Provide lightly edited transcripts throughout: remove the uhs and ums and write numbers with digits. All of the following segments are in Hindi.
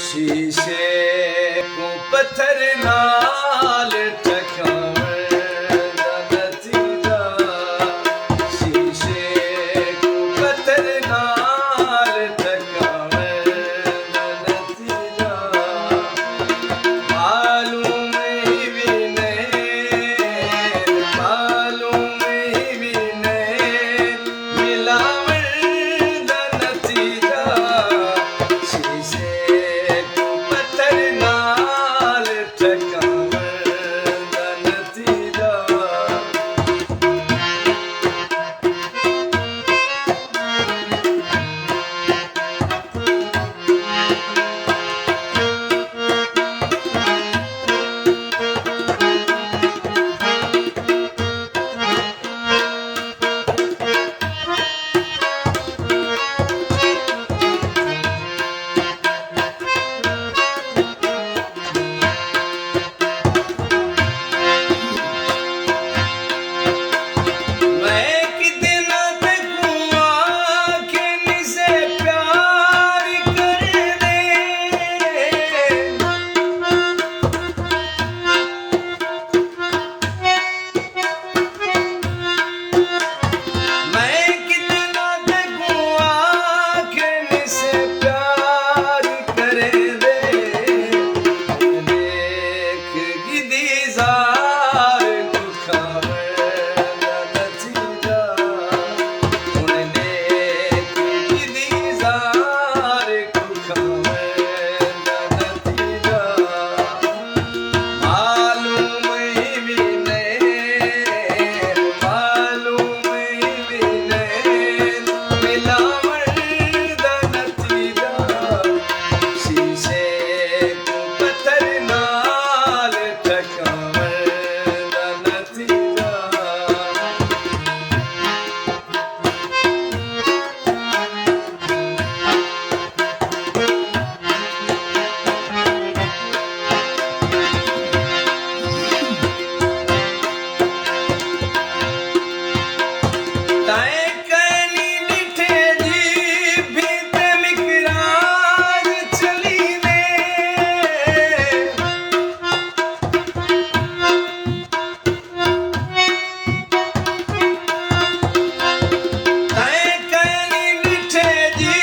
शीशे को पत्थर नाल टकावन दा नतीजा, शीशे को पत्थर नाल टकावन दा नतीजा, मालूम ही भी नहीं मिलावन दा नतीजा, शीशे को पत्थर नाल टकावन दा नतीजा। मैं कितना देखूं आँखें से प्यार कर दे, मैं कितना देखूं आँखें से प्यार कर दे, देख गिदीजार को खावन दा नतीजा, देख गिदीजार को खावन दा नतीजा, मालूम ही भी नहीं मिलावन दा नतीजा, शीशे को पत्थर नाल टकावन दा नतीजा। ताए कैनी डिठे जी भीत मिकरार चली ने, ताए कैनी डिठे जी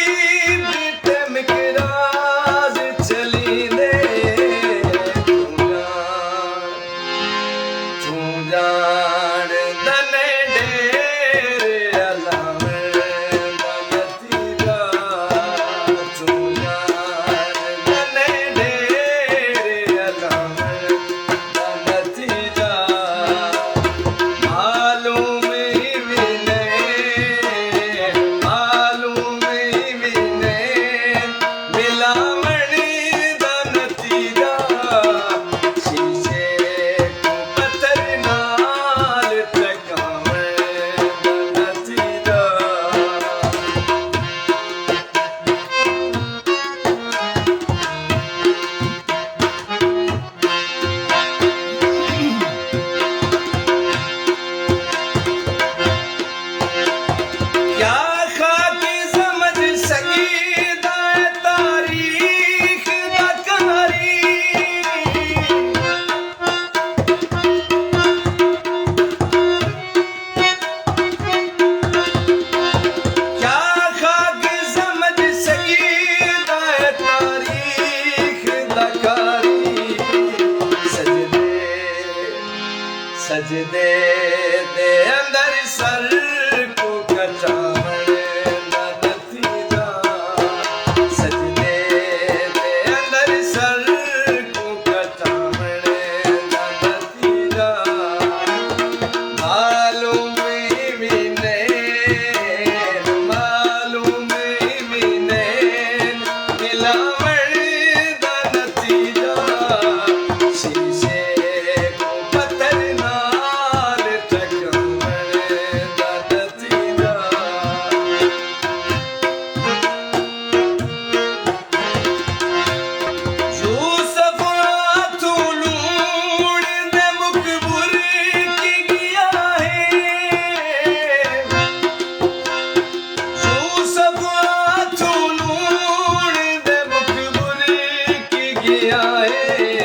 भीत मिकरार चली ने, तू जान दने ढेर अलावन दा नतीजा, तू जान दने ढेर अलावन दा नतीजा, मालूम ही भी नहीं मिलावन दा नतीजा, शीशे को पत्थर नाल टकावन दा नतीजा। क्या खाकी समझ सकी दाए तारीख दा कहानी, क्या खाकी समझ सकी दाए तारीख दा कहानी, सजदे दे अंदर सर को कटावन दा नतीजा, सजदे दे अंदर सर को कटावन दा नतीजा, मालूम ही भी नहीं मिलावन दा नतीजा, शीशे को पत्थर नाल आए